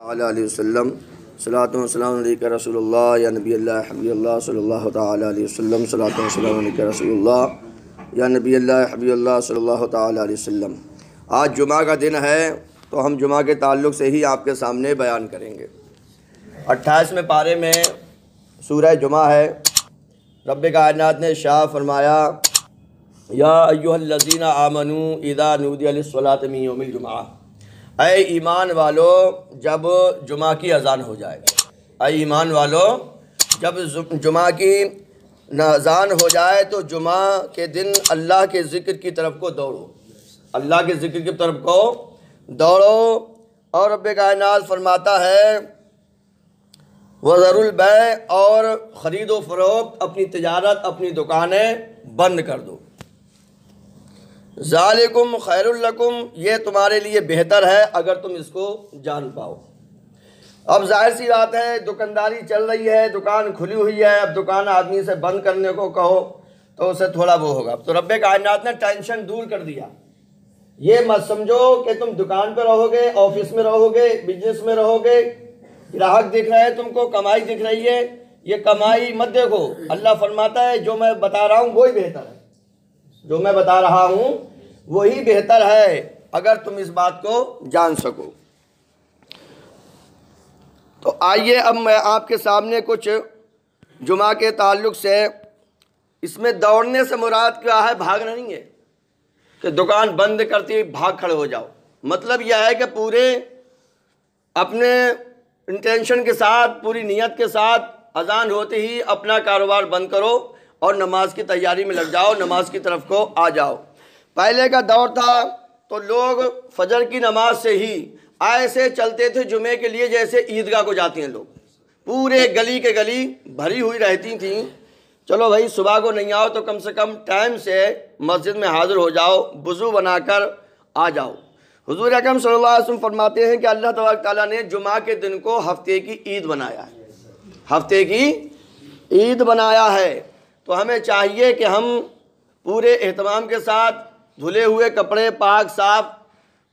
علیہ وسلم صلاۃ و سلام علیکہ رسول اللہ یا نبی اللہ حبیب اللہ صلی اللہ تعالیٰ علیہ وسلم صلاۃ و سلام علیکہ رسول اللہ یا نبی اللہ حبیب اللہ صلی اللہ تعالیٰ علیہ وسلم۔ آج جمعہ کا دن ہے تو ہم جمعہ کے تعلق سے ہی آپ کے سامنے بیان کریں گے۔ 28ویں پارے میں سورہ جمعہ ہے۔ رب کائنات نے ارشاد فرمایا یا ایھا الذین آمنوا اذا نودی للصلاۃ من یوم الجمعہ، اے ایمان والو جب جمعہ کی اذان ہو جائے، اے ایمان والو جب جمعہ کی اذان ہو جائے تو جمعہ کے دن اللہ کے ذکر کی طرف کو دوڑو، اللہ کے ذکر کی طرف کو دوڑو۔ اور رب کائنات فرماتا ہے وَذَرُوا الْبَيْعَ، اور خرید و فروخت، اپنی تجارت، اپنی دکانیں بند کر دو۔ ذالکم خیر لکم، یہ تمہارے لیے بہتر ہے اگر تم اس کو جان پاؤ۔ اب ظاہر سی بات ہے دکانداری چل رہی ہے، دکان کھلی ہوئی ہے، اب دکان آدمی سے بند کرنے کو کہو تو اسے تھوڑا وہ ہوگا۔ تو رب کائنات نے ٹینشن دور کر دیا۔ یہ مت سمجھو کہ تم دکان پہ رہو گے، آفس میں رہو گے، بزنس میں رہو گے، گراہک دکھ رہا ہے، تم کو کمائی دکھ رہی ہے، یہ کمائی مت دیکھو۔ اللہ فرماتا ہے جو میں بتا رہا ہوں وہی بہتر ہے، جو میں بتا رہا ہوں وہی بہتر ہے اگر تم اس بات کو جان سکو۔ تو آئیے اب میں آپ کے سامنے کچھ جمعہ کے تعلق سے، اس میں دوڑنے سے مراد کیا ہے؟ بھاگنا نہیں ہے کہ دکان بند کرتی بھاگ کھڑے ہو جاؤ۔ مطلب یہ ہے کہ پورے اپنے انٹینشن کے ساتھ، پوری نیت کے ساتھ اذان ہوتے ہی اپنا کاروبار بند کرو اور نماز کی تیاری میں لگ جاؤ، نماز کی طرف کو آ جاؤ۔ پہلے کا دور تھا تو لوگ فجر کی نماز سے ہی ایسے چلتے تھے جمعے کے لیے جیسے عیدگاہ کو جاتے ہیں لوگ، پورے گلی کے گلی بھری ہوئی رہتی تھیں۔ چلو بھائی صبح کو نہیں آؤ تو کم سے کم ٹائم سے مسجد میں حاضر ہو جاؤ، وضو بنا کر آ جاؤ۔ حضور اکرم صلی اللہ علیہ وسلم فرماتے ہیں کہ اللہ تبارک تعالیٰ نے جمعہ کے دن کو ہفتے کی عید بنایا ہے، ہفتے کی عید بنایا ہے۔ تو ہمیں چاہیے کہ ہم پورے اہتمام کے ساتھ دھلے ہوئے کپڑے، پاک صاف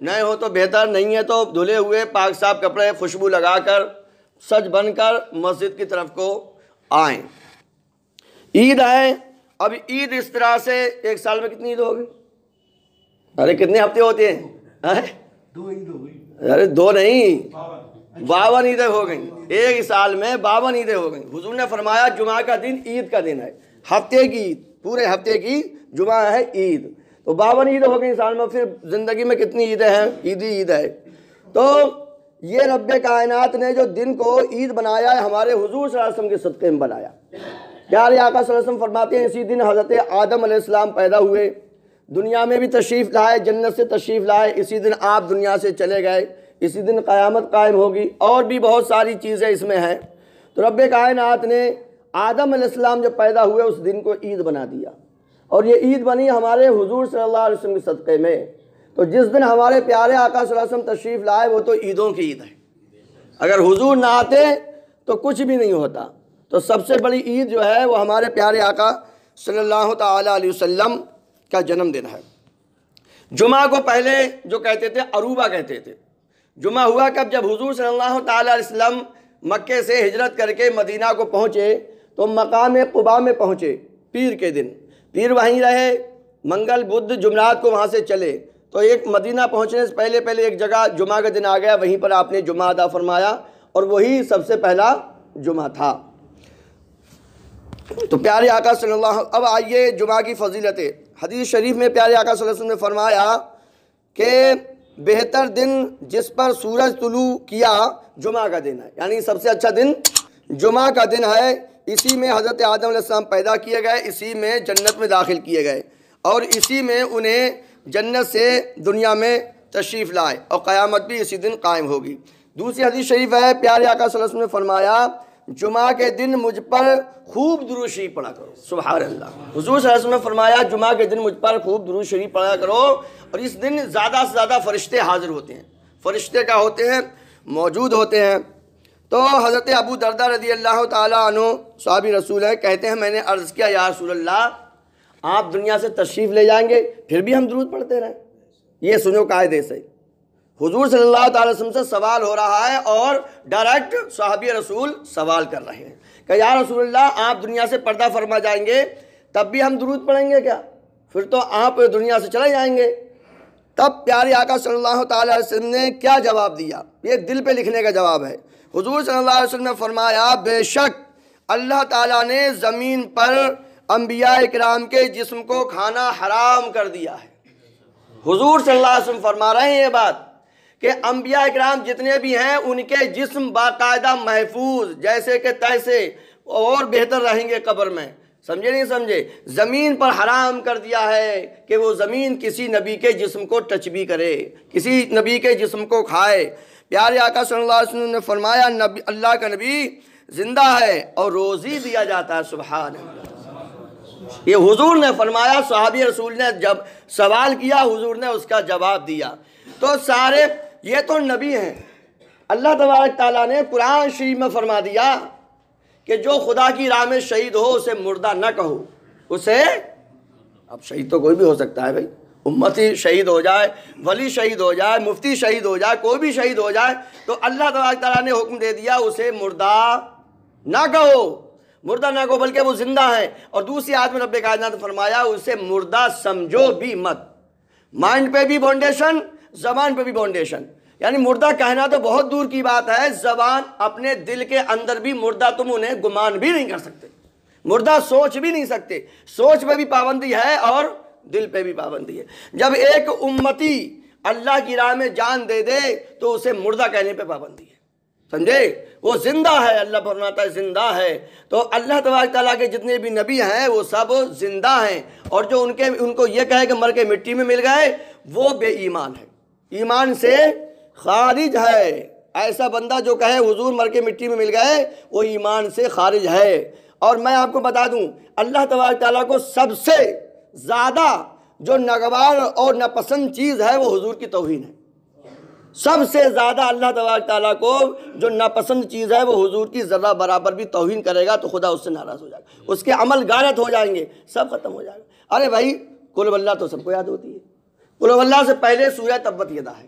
نئے ہو تو بہتر، نہیں ہے تو دھلے ہوئے پاک صاف کپڑے، خوشبو لگا کر سج بن کر مسجد کی طرف کو آئیں۔ عید ہے، اب عید اس طرح سے ایک سال میں کتنی عید ہوگی؟ ارے کتنے ہفتے ہوتے ہیں؟ ارے دو نہیں، 52 عیدیں ہو گئیں، ایک سال میں 52 عیدیں ہو گئیں۔ حضور نے فرمایا جمعہ کا دن عید کا دن ہے، ہفتے کی عید، پورے ہفتے کی جمعہ ہے عید، تو 52 عیدیں ہو گئیں سال میں۔ پھر زندگی میں کتنی عیدیں ہیں؟ عید ہی عید ہے۔ تو یہ رب کائنات نے جو دن کو عید بنایا ہے ہمارے حضور صلی اللہ علیہ وسلم کے صدقے میں بنایا۔ پیارے آقا صلی اللہ علیہ وسلم فرماتے ہیں اسی دن حضرت آدم علیہ السلام پیدا ہوئے، دنیا میں بھی تشریف لائے، جنت سے تشریف لائے، اسی دن آپ دنیا سے چلے گئے، اسی دن قیامت قائم ہوگی، اور بھی بہت ساری چیزیں اس میں ہیں۔ تو رب کائنات نے آدم علیہ السلام جب پیدا ہوئے اس دن کو عید بنا دیا، اور یہ عید بنی ہمارے حضور صلی اللہ علیہ وسلم کے صدقے میں۔ تو جس دن ہمارے پیارے آقا صلی اللہ علیہ وسلم تشریف لائے وہ تو عیدوں کی عید ہے، اگر حضور نہ آتے تو کچھ بھی نہیں ہوتا۔ تو سب سے بڑی عید جو ہے وہ ہمارے پیارے آقا صلی اللہ تعالیٰ علیہ وسلم کا جنم دن ہے۔ جمعہ کو پہلے جو کہتے تھے عروبہ کہتے تھے۔ جمعہ ہوا کب؟ جب حضور صلی اللہ تعالیٰ علیہ وسلم مکے سے ہجرت کر کے مدینہ کو پہنچے تو مقام قباء میں پہنچے پیر کے دن، پیر وہیں رہے، منگل بدھ جمعرات کو وہاں سے چلے، تو ایک مدینہ پہنچنے سے پہلے ایک جگہ جمعہ کا دن آ گیا، وہیں پر آپ نے جمعہ ادا فرمایا، اور وہی سب سے پہلا جمعہ تھا۔ تو پیارے آقا صلی اللہ، اب آئیے جمعہ کی فضیلتیں۔ حدیث شریف میں پیارے آقا صلی اللہ علیہ وسلم نے فرمایا کہ بہتر دن جس پر سورج طلوع کیا جمعہ کا دن ہے، یعنی سب سے اچھا دن جمعہ کا دن ہے۔ اسی میں حضرت آدم علیہ السلام پیدا کیے گئے، اسی میں جنت میں داخل کیے گئے، اور اسی میں انہیں جنت سے دنیا میں تشریف لائے، اور قیامت بھی اسی دن قائم ہوگی۔ دوسری حدیث شریف ہے، پیارے آقا صلی اللہ علیہ وسلم نے فرمایا جمعہ کے دن مجھ پر خوب درود شریف پڑھا کرو۔ سبحان اللہ، حضور صلی اللہ علیہ وسلم نے فرمایا جمعہ کے دن مجھ پر خوب درود شریف پڑھا کرو، اور اس دن زیادہ سے زیادہ فرشتے حاضر ہوتے ہیں، فرشتے کا ہوتے ہیں، موجود ہوتے ہیں۔ تو حضرت ابو دردہ رضی اللہ تعالیٰ عنہ صحابی رسول ہیں، کہتے ہیں میں نے عرض کیا یا رسول اللہ آپ دنیا سے تشریف لے جائیں گے پھر بھی ہم درود پڑھتے رہیں؟ یہ سنو قاعدے سے، حضور صلی اللہ تعالی وسلم سے سوال ہو رہا ہے اور ڈائریکٹ صحابی رسول سوال کر رہے ہیں کہ یا رسول اللہ آپ دنیا سے پردہ فرما جائیں گے تب بھی ہم درود پڑھیں گے کیا؟ پھر تو آپ دنیا سے چلے جائیں گے۔ تب پیارے آقا صلی اللہ تعالی علیہ وسلم نے کیا جواب دیا؟ یہ دل پہ لکھنے کا جواب ہے۔ حضور صلی اللہ علیہ وسلم نے فرمایا بے شک اللہ تعالیٰ نے زمین پر انبیاء اکرام کے جسم کو کھانا حرام کر دیا ہے۔ حضور صلی اللہ علیہ وسلم فرما رہے ہیں یہ بات کہ انبیاء اکرام جتنے بھی ہیں ان کے جسم باقاعدہ محفوظ جیسے کہ تیسے اور بہتر رہیں گے قبر میں۔ سمجھے نہیں سمجھے؟ زمین پر حرام کر دیا ہے کہ وہ زمین کسی نبی کے جسم کو ٹچ بھی کرے، کسی نبی کے جسم کو کھائے۔ پیارے آقا صلی اللہ علیہ وسلم نے فرمایا اللہ کا نبی زندہ ہے اور روزی دیا جاتا ہے۔ سبحان اللہ، یہ حضور نے فرمایا، صحابی رسول نے جب سوال کیا حضور نے اس کا جواب دیا۔ تو سارے یہ تو نبی ہیں، اللہ تبارک تعالیٰ نے قرآن شریف میں فرما دیا کہ جو خدا کی راہ میں شہید ہو اسے مردہ نہ کہو، اسے اب شہید تو کوئی بھی ہو سکتا ہے بھائی، امتی شہید ہو جائے، ولی شہید ہو جائے، مفتی شہید ہو جائے، کوئی بھی شہید ہو جائے تو اللہ تبارک تعالیٰ نے حکم دے دیا اسے مردہ نہ کہو، مردہ نہ کہو بلکہ وہ زندہ ہے۔ اور دوسری آیت میں رب کائنات نے فرمایا اسے مردہ سمجھو بھی مت۔ مائنڈ پہ بھی باؤنڈیشن، زبان پہ بھی باؤنڈیشن، یعنی مردہ کہنا تو بہت دور کی بات ہے، زبان اپنے دل کے اندر بھی مردہ تم انہیں گمان بھی نہیں کر سکتے، مردہ سوچ بھی نہیں سکتے، سوچ پہ بھی پابندی ہے اور دل پہ بھی پابندی ہے۔ جب ایک امتی اللہ کی راہ میں جان دے دے تو اسے مردہ کہنے پہ پابندی ہے، سمجھے؟ وہ زندہ ہے، اللہ فرماتا ہے زندہ ہے۔ تو اللہ تبارک تعالیٰ کے جتنے بھی نبی ہیں وہ سب زندہ ہیں، اور جو ان کو یہ کہے کہ مر کے مٹی میں مل گئے وہ بے ایمان ہے، ایمان سے خارج ہے۔ ایسا بندہ جو کہے حضور مر کے مٹی میں مل گئے وہ ایمان سے خارج ہے۔ اور میں آپ کو بتا دوں اللہ تبارک تعالیٰ کو سب سے زیادہ جو ناگوار اور ناپسند چیز ہے وہ حضور کی توہین ہے۔ سب سے زیادہ اللہ تبارک تعالیٰ کو جو ناپسند چیز ہے وہ حضور کی ذرہ برابر بھی توہین کرے گا تو خدا اس سے ناراض ہو جائے گا، اس کے عمل غارت ہو جائیں گے، سب ختم ہو جائے گا۔ ارے بھائی قل ہو اللہ تو سب کو یاد ہوتی ہے، قل ہو اللہ سے پہلے سورہ تبت یدا ہے۔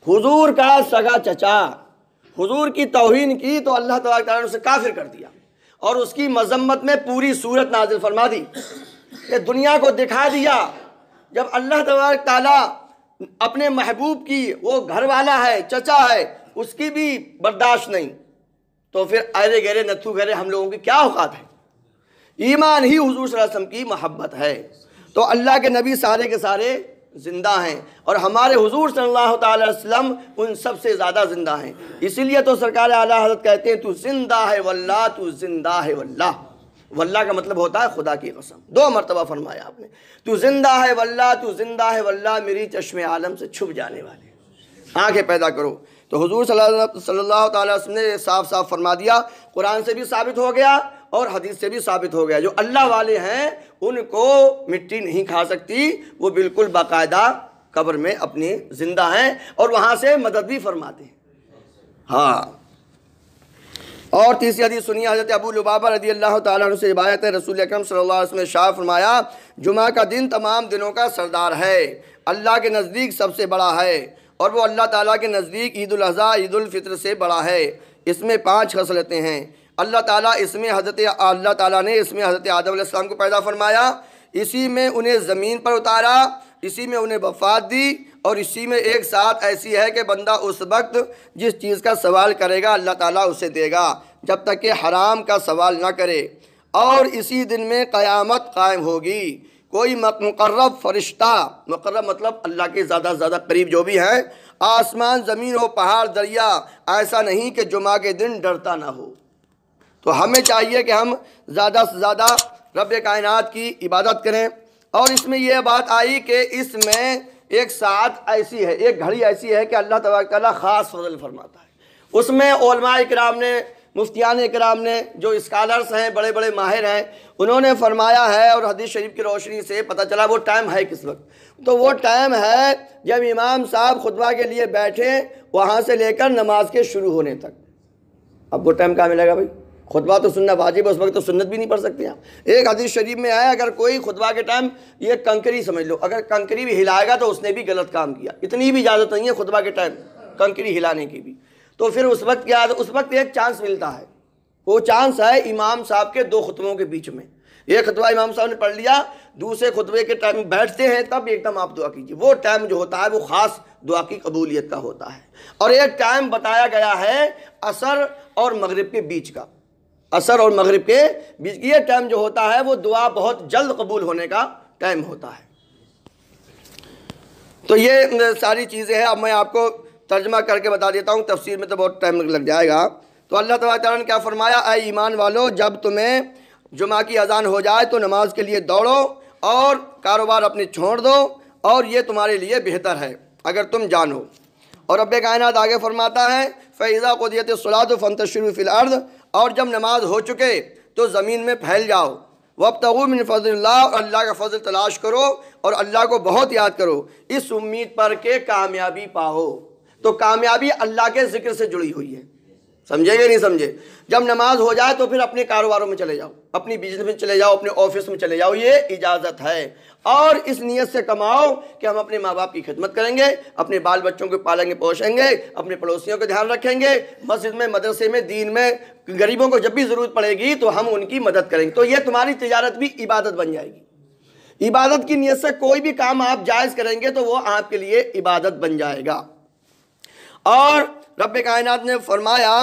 حضور کا سگا چچا حضور کی توہین کی تو اللہ تبارک تعالیٰ نے اسے کافر کر دیا اور اس کی مذمت میں پوری سورت نازل فرما دی کہ دنیا کو دکھا دیا جب اللہ تبارک تعالیٰ اپنے محبوب کی وہ گھر والا ہے، چچا ہے، اس کی بھی برداشت نہیں تو پھر ایرے گہرے نتھو گہرے ہم لوگوں کی کیا اوقات ہے؟ ایمان ہی حضور صلی اللہ علیہ وسلم کی محبت ہے۔ تو اللہ کے نبی سارے کے سارے زندہ ہیں اور ہمارے حضور صلی اللہ تعالی علیہ وسلم ان سب سے زیادہ زندہ ہیں۔ اسی لیے تو سرکار اعلیٰ حضرت کہتے ہیں تو زندہ ہے واللہ، تو زندہ ہے واللہ۔ واللہ کا مطلب ہوتا ہے خدا کی قسم، 2 مرتبہ فرمایا آپ نے، تو زندہ ہے واللہ، تو زندہ ہے واللہ، میری چشم عالم سے چھپ جانے والے آنکھیں پیدا کرو۔ تو حضور صلی اللہ تعالی وسلم نے صاف صاف فرما دیا، قرآن سے بھی ثابت ہو گیا اور حدیث سے بھی ثابت ہو گیا، جو اللہ والے ہیں ان کو مٹی نہیں کھا سکتی، وہ بالکل باقاعدہ قبر میں اپنی زندہ ہیں اور وہاں سے مدد بھی فرماتے ہیں۔ ہاں، اور تیسری حدیث سنیے، حضرت ابو لبابہ رضی اللہ تعالیٰ عنہ سے روایت ہے، رسول اکرم صلی اللہ علیہ وسلم نے ارشاد فرمایا جمعہ کا دن تمام دنوں کا سردار ہے، اللہ کے نزدیک سب سے بڑا ہے، اور وہ اللہ تعالیٰ کے نزدیک عید الاضحیٰ عید الفطر سے بڑا ہے۔ اس میں 5 خصلتیں ہیں۔ اللہ تعالیٰ نے اس میں حضرت آدم علیہ السلام کو پیدا فرمایا، اسی میں انہیں زمین پر اتارا، اسی میں انہیں وفات دی، اور اسی میں ایک ساتھ ایسی ہے کہ بندہ اس وقت جس چیز کا سوال کرے گا اللہ تعالیٰ اسے دے گا جب تک کہ حرام کا سوال نہ کرے، اور اسی دن میں قیامت قائم ہوگی۔ کوئی مقرب فرشتہ، مقرب مطلب اللہ کے زیادہ سے زیادہ قریب جو بھی ہیں، آسمان زمین ہو پہاڑ دریا، ایسا نہیں کہ جمعہ کے دن ڈرتا نہ ہو۔ تو ہمیں چاہیے کہ ہم زیادہ سے زیادہ رب کائنات کی عبادت کریں۔ اور اس میں یہ بات آئی کہ اس میں ایک ساعت ایسی ہے، ایک گھڑی ایسی ہے کہ اللہ تبارک تعالیٰ خاص فضل فرماتا ہے۔ اس میں علماء کرام نے، مفتیان کرام نے، جو اسکالرس ہیں، بڑے بڑے ماہر ہیں، انہوں نے فرمایا ہے اور حدیث شریف کی روشنی سے پتہ چلا وہ ٹائم ہے کس وقت۔ تو وہ ٹائم ہے جب امام صاحب خطبہ کے لیے بیٹھیں وہاں سے لے کر نماز کے شروع ہونے تک۔ اب وہ ٹائم کہاں ملے گا بھائی؟ خطبہ تو سننا واجب ہے، اس وقت تو سنت بھی نہیں پڑھ سکتے آپ۔ ایک حدیث شریف میں آیا اگر کوئی خطبہ کے ٹائم یہ کنکری سمجھ لو، اگر کنکری بھی ہلائے گا تو اس نے بھی غلط کام کیا، اتنی بھی اجازت نہیں ہے خطبہ کے ٹائم کنکری ہلانے کی بھی۔ تو پھر اس وقت کیا، اس وقت ایک چانس ملتا ہے، وہ چانس ہے امام صاحب کے 2 خطبوں کے بیچ میں۔ ایک خطبہ امام صاحب نے پڑھ لیا، دوسرے خطبے کے ٹائم بیٹھتے ہیں تب ایک دم آپ دعا کیجیے، وہ ٹائم جو ہوتا ہے وہ خاص دعا کی قبولیت کا ہوتا ہے۔ اور ایک ٹائم بتایا گیا ہے عصر اور مغرب کے بیچ کا، عصر اور مغرب کے بیچ، یہ ٹائم جو ہوتا ہے وہ دعا بہت جلد قبول ہونے کا ٹائم ہوتا ہے۔ تو یہ ساری چیزیں ہیں، اب میں آپ کو ترجمہ کر کے بتا دیتا ہوں، تفسیر میں تو بہت ٹائم لگ جائے گا۔ تو اللہ تبارک تعالیٰ نے کیا فرمایا، اے ایمان والو جب تمہیں جمعہ کی اذان ہو جائے تو نماز کے لیے دوڑو اور کاروبار اپنے چھوڑ دو، اور یہ تمہارے لیے بہتر ہے اگر تم جانو۔ اور رب کائنات آگے فرماتا ہے فَإِذَا قُضِيَتِ الصَّلَاةُ فَانتَشِرُوا فِي الْأَرْضِ، اور جب نماز ہو چکے تو زمین میں پھیل جاؤ، وَابْتَغُوا مِن فَضْلِ اللَّهِ، اور اللہ کا فضل تلاش کرو اور اللہ کو بہت یاد کرو، اس امید پر کہ کامیابی پاؤ۔ تو کامیابی اللہ کے ذکر سے جڑی ہوئی ہے، سمجھے گے نہیں سمجھے؟ جب نماز ہو جائے تو پھر اپنے کاروباروں میں چلے جاؤ، اپنی بزنس میں چلے جاؤ، اپنے آفس میں چلے جاؤ، یہ اجازت ہے۔ اور اس نیت سے کماؤ کہ ہم اپنے ماں باپ کی خدمت کریں گے، اپنے بال بچوں کو پالیں گے پوشیں گے، اپنے پڑوسیوں کا دھیان رکھیں گے، مسجد میں مدرسے میں دین میں غریبوں کو جب بھی ضرورت پڑے گی تو ہم ان کی مدد کریں گے۔ تو یہ تمہاری تجارت بھی عبادت بن جائے گی۔ عبادت کی نیت سے کوئی بھی کام آپ جائز کریں گے تو وہ آپ کے لیے عبادت بن جائے گا۔ اور رب کائنات نے فرمایا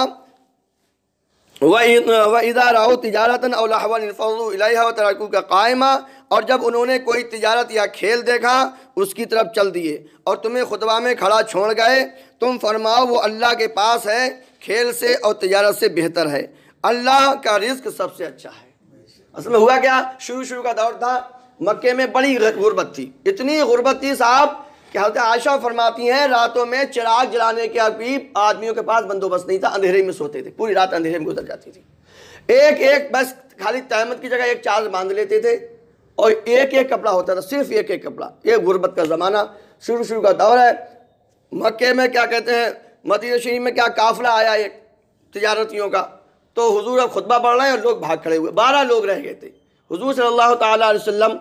وَإِذَا رَأَوْا تِجَارَةً أَوْ لَهْوًا انفضوا إِلَيْهَا وَتَرَكُوكَ قَائِمًا، اور جب انہوں نے کوئی تجارت یا کھیل دیکھا اس کی طرف چل دیے اور تمہیں خطبہ میں کھڑا چھوڑ گئے، تم فرماؤ وہ اللہ کے پاس ہے، کھیل سے اور تجارت سے بہتر ہے، اللہ کا رزق سب سے اچھا ہے۔ اصل میں ہوا کیا، شروع کا دور تھا، مکے میں بڑی غربت تھی، اتنی غربت تھی صاحب کہ حضرت عائشہ فرماتی ہیں راتوں میں چراغ جلانے کے قریب آدمیوں کے پاس بندوبست نہیں تھا، اندھیرے میں سوتے تھے، پوری رات اندھیرے میں گزر جاتی تھی۔ ایک بس خالی تہمت کی جگہ ایک چادر باندھ لیتے تھے اور ایک کپڑا ہوتا تھا، صرف ایک کپڑا۔ یہ غربت کا زمانہ شروع کا دور ہے۔ مکے میں کیا کہتے ہیں، مدینہ شریف میں کیا قافلہ آیا ایک تجارتیوں کا، تو حضور اب خطبہ پڑھ رہے ہیں اور لوگ بھاگ کھڑے ہوئے، 12 لوگ رہ گئے تھے۔ حضور صلی اللہ تعالیٰ علیہ وسلم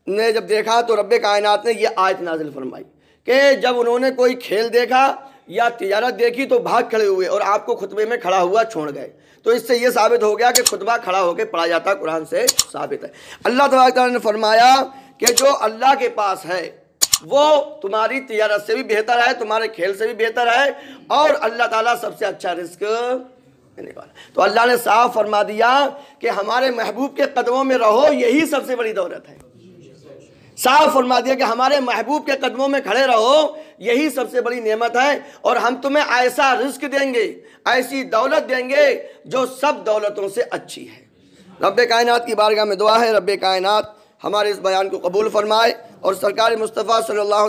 نے جب دیکھا تو رب کائنات نے یہ آیت نازل فرمائی کہ جب انہوں نے کوئی کھیل دیکھا یا تجارت دیکھی تو بھاگ کھڑے ہوئے اور آپ کو خطبے میں کھڑا ہوا چھوڑ گئے۔ تو اس سے یہ ثابت ہو گیا کہ خطبہ کھڑا ہو کے پڑھا جاتا قرآن سے ثابت ہے۔ اللہ تبارک تعالیٰ نے فرمایا کہ جو اللہ کے پاس ہے وہ تمہاری تجارت سے بھی بہتر ہے، تمہارے کھیل سے بھی بہتر ہے، اور اللہ تعالیٰ سب سے اچھا رزق دینے والا۔ تو اللہ نے صاف فرما دیا کہ ہمارے محبوب کے قدموں میں رہو، یہی سب سے بڑی دولت ہے۔ صاف فرما دیا کہ ہمارے محبوب کے قدموں میں کھڑے رہو، یہی سب سے بڑی نعمت ہے، اور ہم تمہیں ایسا رزق دیں گے، ایسی دولت دیں گے جو سب دولتوں سے اچھی ہے۔ رب کائنات کی بارگاہ میں دعا ہے رب کائنات ہمارے اس بیان کو قبول فرمائے اور سرکار مصطفیٰ صلی اللہ